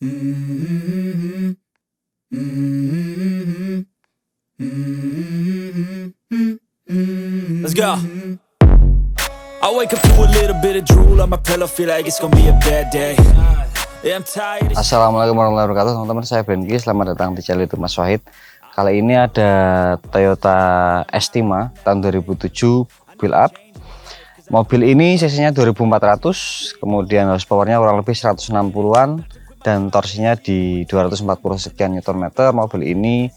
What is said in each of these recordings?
Let's go. I wake up to a little bit of drool on my pillow, feel like it's gonna be a bad day. Yeah, I'm tired. Assalamualaikum warahmatullahi wabarakatuh, teman-teman. Saya Benki, selamat datang di channel YouTube Mas Wahid. Kali ini ada Toyota Estima tahun 2007 build up. Mobil ini cc-nya 2400, kemudian horsepower-nya kurang lebih 160-an dan torsinya di 240 sekian Nm. Mobil ini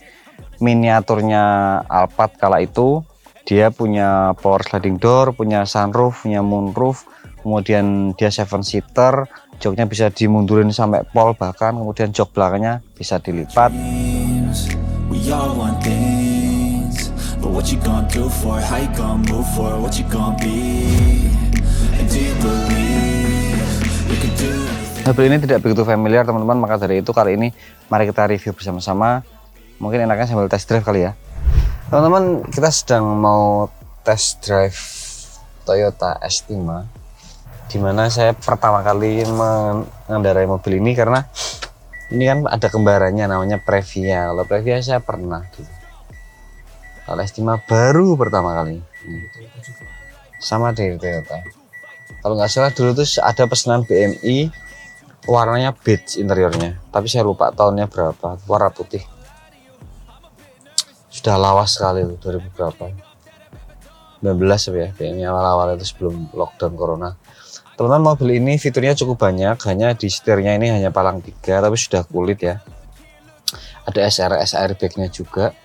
miniaturnya Alphard kala itu. Dia punya power sliding door, punya sunroof, punya moonroof, kemudian dia 7-seater, joknya bisa dimundurin sampai pol, bahkan kemudian jok belakangnya bisa dilipat. We all want things, but what you gonna do for it? How you gonna move for it? What you gonna be? And do you believe you can do anything? Mobil ini tidak begitu familiar, teman-teman, maka dari itu kali ini mari kita review bersama-sama. Mungkin enaknya sambil test drive kali ya. Teman-teman, kita sedang mau test drive Toyota Estima, dimana saya pertama kali mengendarai mobil ini karena ini kan ada kembarannya namanya Previa. Kalau Previa saya pernah gitu. Kalau Estima baru pertama kali. Sama dengan Toyota. Kalau nggak salah dulu tuh ada pesanan BMI warnanya beige interiornya, tapi saya lupa tahunnya berapa, warna putih. Sudah lawas sekali tuh, 2000 berapa, 19 ya, BMI awal-awal itu sebelum lockdown corona. Teman-teman, mobil ini fiturnya cukup banyak, hanya di setirnya ini hanya palang 3 tapi sudah kulit ya. Ada SRS airbagnya juga,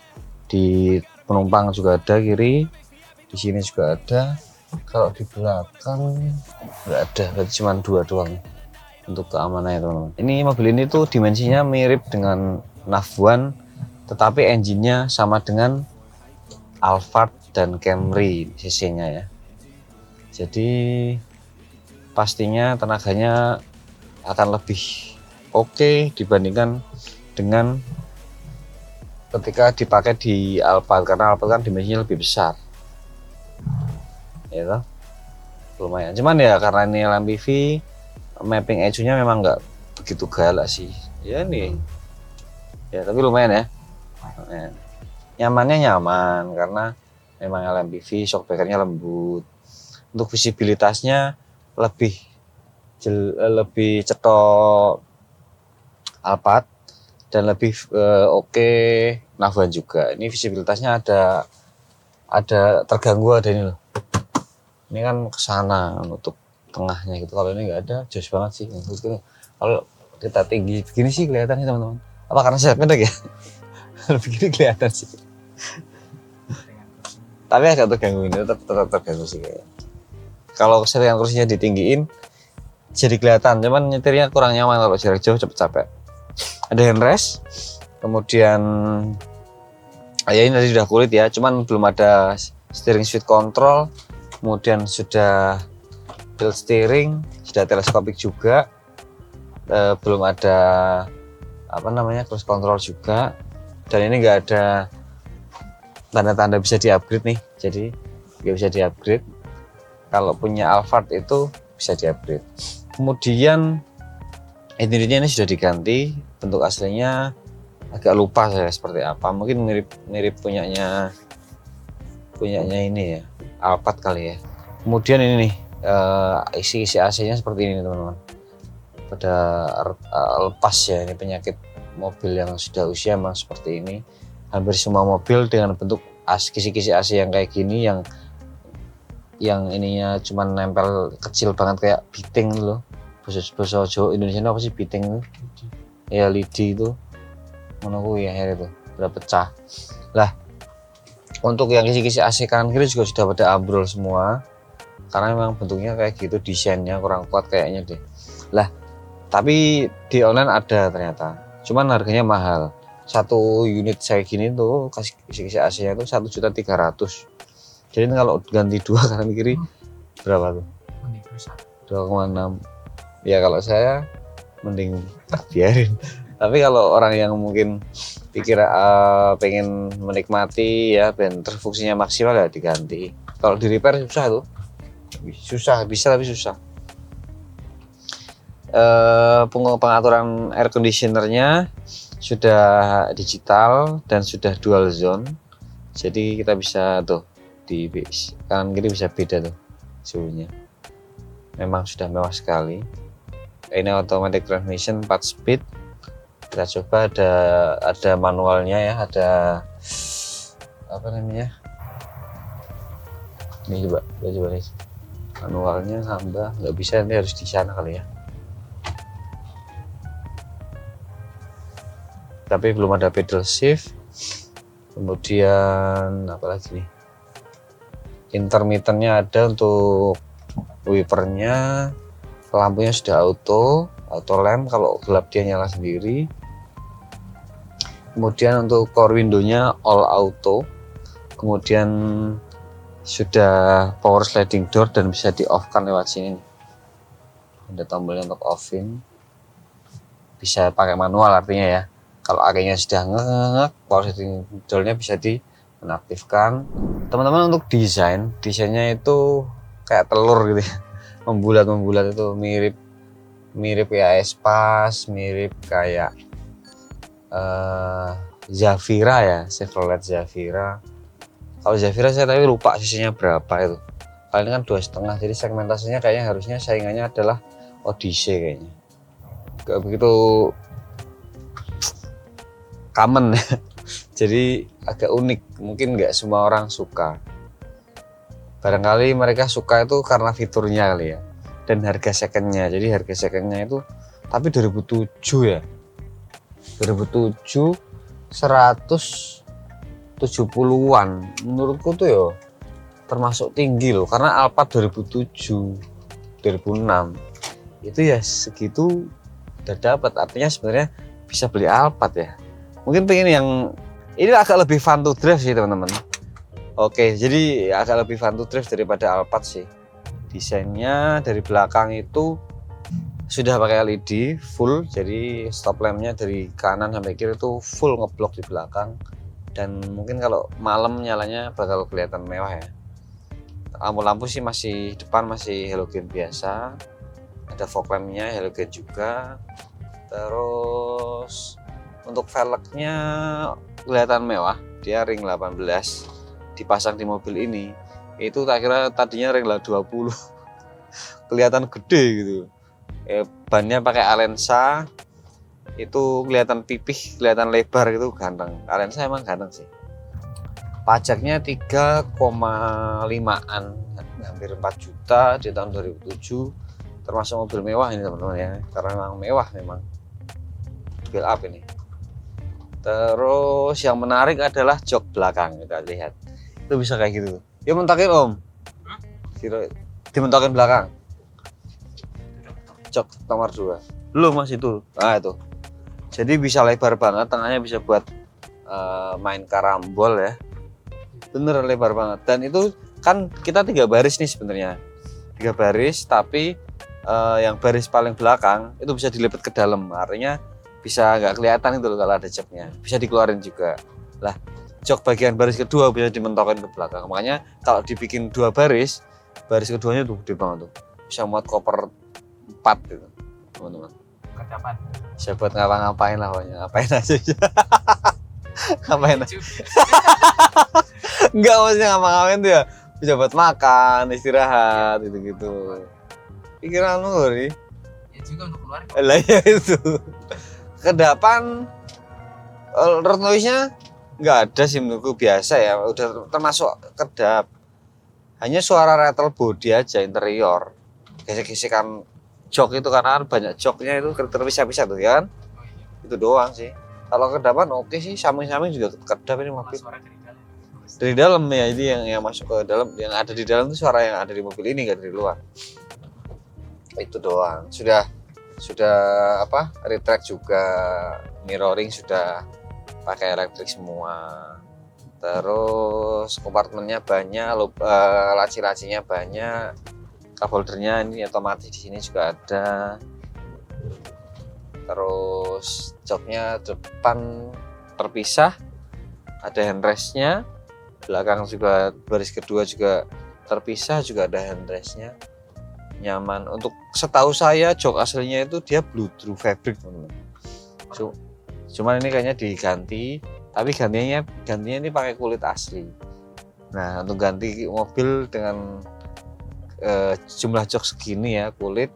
di penumpang juga ada kiri, di sini juga ada. Kalau di belakang nggak ada, berarti cuma 2 doang untuk keamanannya, teman-teman. Ini mobil ini tuh dimensinya mirip dengan NAV1, tetapi engine-nya sama dengan Alphard dan Camry cc-nya ya. Jadi pastinya tenaganya akan lebih oke dibandingkan dengan ketika dipakai di Alphard, karena Alphard kan dimensinya lebih besar. Ya toh? Lumayan. Cuman ya karena ini LMPV, mapping ECU-nya memang nggak begitu galak sih. Ya nih. Ya tapi lumayan ya. Nyamannya nyaman karena memang LMPV, shock breakernya lembut. Untuk visibilitasnya lebih cetok Alphard dan lebih oke NAV1 juga. Ini visibilitasnya ada terganggu, ada ini loh. Ini kan kesana untuk tengahnya gitu. Kalau ini nggak ada, jos banget sih. Kalau kita tinggi begini sih kelihatannya, teman-teman. Apa karena saya pendek ya? Begini kelihatan sih. Tapi agak terganggu, ini tetap terganggu sih kayak. Kalau setelan kursinya ditinggiin jadi kelihatan, cuman nyetirnya kurang nyaman kalau jarak jauh, cepet capek. Ada handrest, kemudian ya ini tadi sudah kulit ya, cuman belum ada steering switch control. Kemudian sudah tilt steering, sudah teleskopik juga, belum ada apa namanya cruise control juga. Dan ini nggak ada tanda-tanda bisa di-upgrade nih, jadi nggak bisa di-upgrade. Kalau punya Alphard itu bisa di-upgrade. Kemudian interiornya ini sudah diganti, bentuk aslinya agak lupa saya seperti apa, mungkin mirip punyanya ini ya, Alphard kali ya. Kemudian ini nih isi AC-nya seperti ini teman-teman. Pada lepas ya, ini penyakit mobil yang sudah usia memang seperti ini. Hampir semua mobil dengan bentuk kisi-kisi AC yang kayak gini, yang ininya cuma nempel kecil banget kayak biting loh. Bahasa Jawa Indonesia apa sih biting itu? Ya lidi itu. Mana ya akhirnya itu udah pecah. Lah, untuk yang kisi-kisi AC kanan kiri juga sudah pada ambrol semua. Karena memang bentuknya kayak gitu, desainnya kurang kuat kayaknya deh. Lah, tapi di online ada ternyata. Cuman harganya mahal. Satu unit saya gini tuh kisi-kisi AC-nya tuh 1.300.000. Jadi kalau ganti 2 kanan kiri berapa tuh? 2,6. Ya kalau saya mending tak biarin. Tapi kalau orang yang mungkin pikir pengen menikmati ya dan terfungsinya maksimal ya diganti. Kalau di repair susah tuh. Susah, bisa tapi susah. Pengaturan air conditionernya sudah digital dan sudah dual zone, jadi kita bisa tuh di kanan kiri bisa beda tuh suhunya. Memang sudah mewah sekali. Ini automatic transmission 4 speed. Kita coba, ada manualnya ya, ada apa namanya, ini coba nih manualnya, hamba nggak bisa, nanti harus di sana kali ya, tapi belum ada pedal shift. Kemudian apa lagi nih, intermittennya ada untuk wipernya, lampunya sudah auto lamp, kalau gelap dia nyala sendiri. Kemudian untuk power window-nya all auto. Kemudian sudah power sliding door dan bisa di off kan lewat sini. Ada tombolnya untuk offin. Bisa pakai manual artinya ya. Kalau akhirnya sudah ngek, power sliding door-nya bisa di menaktifkan. Teman-teman, untuk desainnya itu kayak telur gitu ya. Membulat itu mirip kayak Espas, mirip kayak Zafira ya, Chevrolet Zafira. Kalau Zafira saya tapi lupa sisinya berapa itu. Kali ini kan 2,5, jadi segmentasinya kayaknya harusnya saingannya adalah Odyssey kayaknya. Gak begitu common ya. Jadi agak unik, mungkin nggak semua orang suka. Barangkali mereka suka itu karena fiturnya kali ya, dan harga secondnya. Jadi harga secondnya itu tapi 2007 ya, 2007 170-an. Menurutku tuh ya termasuk tinggi loh, karena Alphard 2007 2006 itu ya segitu udah dapat. Artinya sebenarnya bisa beli Alphard ya. Mungkin pengen yang ini agak lebih fun to drive sih teman-teman. Oke, jadi agak lebih fun to drive daripada Alphard sih. Desainnya dari belakang itu sudah pakai LED full, jadi stop lampnya dari kanan sampai kiri itu full ngeblok di belakang, dan mungkin kalau malam nyalanya bakal kelihatan mewah ya. Lampu-lampu sih masih depan masih halogen biasa, ada fog lampnya halogen juga. Terus untuk velgnya kelihatan mewah, dia ring 18 dipasang di mobil ini. Itu tak kira tadinya ring 20 kelihatan gede gitu. Bannya pakai Alensa, itu kelihatan pipih, kelihatan lebar gitu, ganteng. Alensa emang ganteng sih. Pajaknya 3,5an, hampir 4 juta di tahun 2007. Termasuk mobil mewah ini teman-teman ya, karena memang mewah, memang build up ini. Terus yang menarik adalah jok belakang, kita lihat itu bisa kayak gitu. Ya mentakin om, dimentakin belakang. Jok nomor 2 belum mas itu. Nah itu, jadi bisa lebar banget, tengahnya bisa buat main karambol ya, bener lebar banget. Dan itu kan kita 3 baris nih sebenarnya, 3 baris, tapi yang baris paling belakang itu bisa dilipat ke dalam, artinya bisa nggak kelihatan itu loh kalau ada joknya, bisa dikeluarin juga lah. Jok bagian baris kedua bisa dimentokin ke belakang, makanya kalau dibikin 2 baris keduanya tuh gede banget tuh, bisa muat koper 4 gitu teman-teman. Bisa buat ngapa-ngapain lah pokoknya, ngapain aja. Ngapain aja. Enggak, maksudnya ngapa-ngapain tuh ya, bisa buat makan, istirahat gitu-gitu. Pikiran lu nih. Ya juga untuk keluarga. Lah ya itu. Kedapan road noise-nya nggak ada sih menurutku, biasa ya, udah termasuk kedap. Hanya suara rattle body aja interior, gesek-gesekan jok itu karena banyak joknya itu terpisah-pisah tuh ya kan. Itu doang sih. Kalau kedapan oke sih, samping-samping juga kedap ini mobil. Dari dalam ya, ini yang masuk ke dalam, yang ada di dalam itu suara yang ada di mobil ini, nggak dari luar. Itu doang. Sudah apa? Retract juga, mirroring sudah pakai elektrik semua. Terus kompartemennya banyak, laci-lacinya banyak. Cup holdernya ini otomatis di sini juga ada. Terus joknya depan terpisah, ada handrestnya. Belakang juga baris kedua juga terpisah, juga ada handrestnya. Nyaman. Untuk setahu saya jok aslinya itu dia blue true fabric teman-teman. Cuman ini kayaknya diganti, tapi gantinya ini pakai kulit asli. Nah untuk ganti mobil dengan jumlah jok segini ya kulit,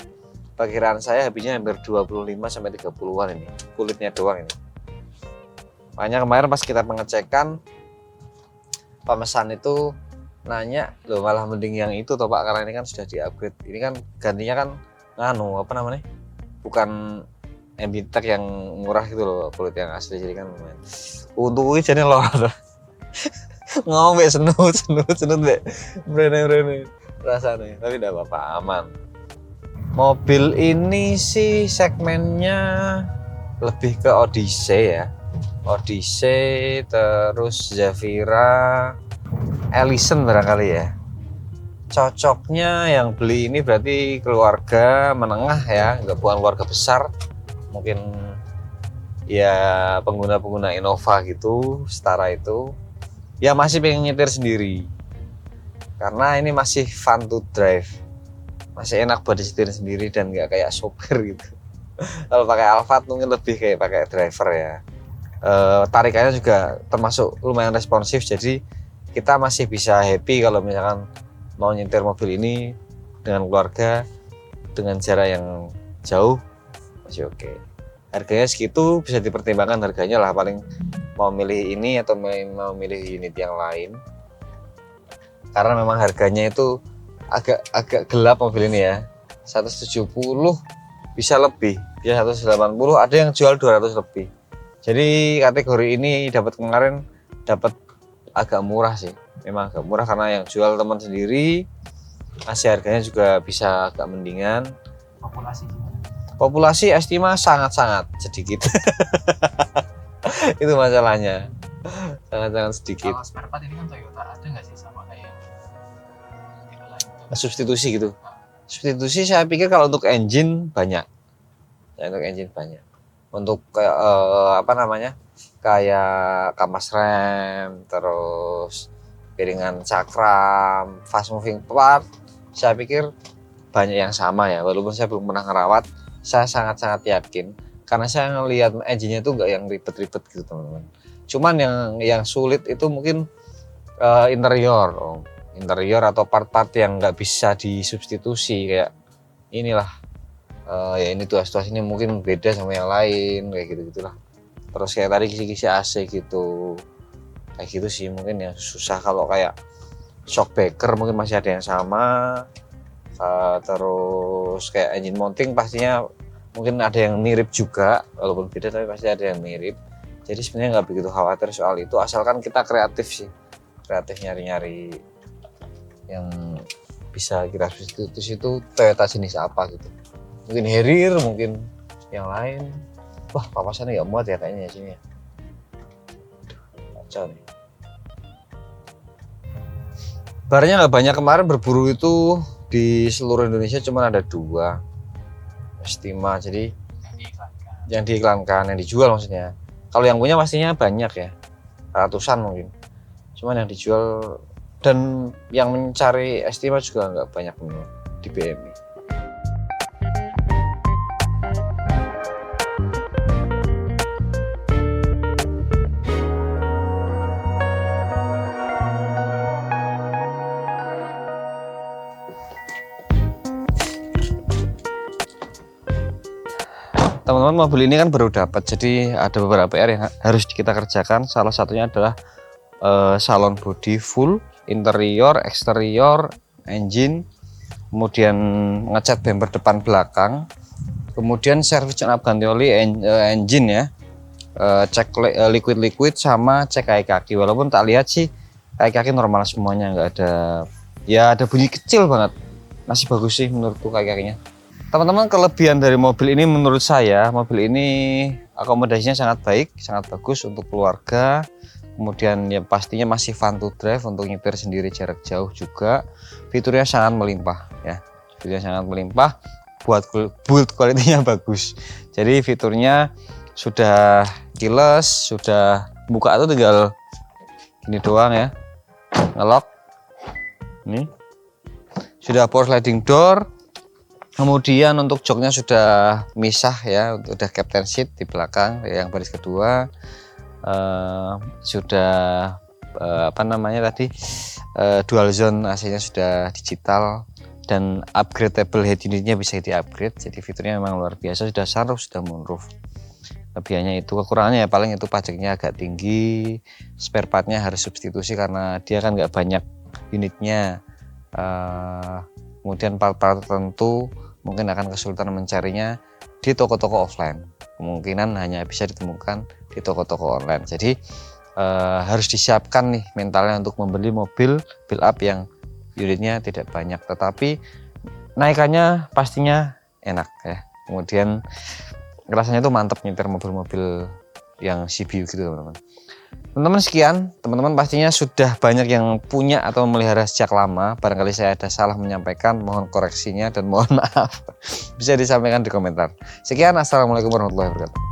perkiraan saya habisnya hampir 25-30-an ini kulitnya doang ini. Makanya kemarin pas kita pengecekan, pemesan itu nanya, loh malah mending yang itu toh Pak, karena ini kan sudah di-upgrade. Ini kan gantinya kan apa namanya, bukan Ambitech yang murah gitu loh, kulit yang asli, jadi kan lumayan. Untuk ini jadi loh ngombe senut be brene rasanya, tapi tidak apa-apa, aman. Mobil ini sih segmennya lebih ke Odyssey ya, Odyssey terus Zafira, Ellison barangkali ya. Cocoknya yang beli ini berarti keluarga menengah ya, bukan keluarga besar, mungkin ya pengguna Innova gitu, setara itu ya, masih pengen nyetir sendiri karena ini masih fun to drive, masih enak buat disetir sendiri dan nggak kayak sopir gitu. Kalau pakai Alphard mungkin lebih kayak pakai driver ya. Tarikannya juga termasuk lumayan responsif, jadi kita masih bisa happy kalau misalkan mau nyetir mobil ini dengan keluarga dengan jarak yang jauh, masih oke. Harganya segitu bisa dipertimbangkan harganya lah, paling mau milih ini atau mau milih unit yang lain, karena memang harganya itu agak gelap mobil ini ya. 170 bisa lebih, bisa 180, ada yang jual 200 lebih. Jadi kategori ini dapat kemarin dapat agak murah sih, memang agak murah karena yang jual teman sendiri, masih harganya juga bisa agak mendingan. Populasi estimasi sangat-sangat sedikit. Itu masalahnya, sangat-sangat sedikit. Kalau spare part ini kan Toyota, ada nggak sih sama kayak tipe lain itu? Substitusi gitu. Substitusi saya pikir kalau untuk engine banyak. Ya, untuk engine banyak. Untuk kayak apa namanya? Kayak kampas rem, terus piringan cakram, fast moving part, saya pikir banyak yang sama ya. Walaupun saya belum pernah ngerawat, saya sangat-sangat yakin karena saya ngelihat engine-nya itu nggak yang ribet-ribet gitu teman-teman. Cuman yang sulit itu mungkin interior atau part-part yang nggak bisa disubstitusi, kayak inilah ya ini tuas-tuas ini mungkin beda sama yang lain kayak gitu-gitulah. Terus kayak tadi kisi-kisi AC gitu, kayak gitu sih mungkin yang susah. Kalau kayak shock breaker mungkin masih ada yang sama. Terus kayak engine mounting pastinya mungkin ada yang mirip juga, walaupun beda tapi pasti ada yang mirip. Jadi sebenarnya nggak begitu khawatir soal itu, asalkan kita kreatif sih, kreatif nyari-nyari yang bisa kita substitusi itu Toyota jenis apa gitu. Mungkin Harrier, mungkin yang lain. Wah, papasannya nggak muat ya kayaknya sini ya. Kacau nih. Barangnya nggak banyak, kemarin berburu itu di seluruh Indonesia cuma ada 2 Estima, jadi yang diiklankan, yang dijual maksudnya. Kalau yang punya pastinya banyak ya, ratusan mungkin. Cuman yang dijual dan yang mencari Estima juga nggak banyak di BMI. Teman-teman, mobil ini kan baru dapat, jadi ada beberapa PR yang harus kita kerjakan. Salah satunya adalah salon body full, interior, eksterior, engine, kemudian ngecat bumper depan belakang, kemudian servis tune up ganti oli engine ya, cek liquid sama cek kaki. Walaupun tak lihat sih kaki normal semuanya, nggak ada, ya ada bunyi kecil banget, masih bagus sih menurutku kaki-kakinya. Teman-teman, kelebihan dari mobil ini menurut saya, mobil ini akomodasinya sangat baik, sangat bagus untuk keluarga. Kemudian ya pastinya masih fun to drive, untuk nyetir sendiri jarak jauh juga. Fiturnya sangat melimpah ya, fiturnya sangat melimpah. Build quality-nya bagus. Jadi fiturnya sudah keyless, sudah buka itu tinggal gini doang ya, ngelock. Ini sudah power sliding door. Kemudian untuk joknya sudah misah ya, udah captain seat di belakang yang baris kedua. Sudah apa namanya tadi, dual zone AC-nya sudah digital dan upgradable head unitnya bisa di upgrade, jadi fiturnya memang luar biasa. Sudah sunroof, sudah moonroof. Kelebihannya itu, kekurangannya ya paling itu pajaknya agak tinggi, spare partnya harus substitusi karena dia kan nggak banyak unitnya. Kemudian part-part tertentu mungkin akan kesulitan mencarinya di toko-toko offline, kemungkinan hanya bisa ditemukan di toko-toko online. Jadi harus disiapkan nih mentalnya untuk membeli mobil build up yang unitnya tidak banyak, tetapi naikannya pastinya enak ya. Kemudian rasanya tuh mantap nyetir mobil-mobil yang CBU gitu teman-teman. Teman-teman sekian, teman-teman pastinya sudah banyak yang punya atau memelihara sejak lama. Barangkali saya ada salah menyampaikan, mohon koreksinya dan mohon maaf. Bisa disampaikan di komentar. Sekian, assalamualaikum warahmatullahi wabarakatuh.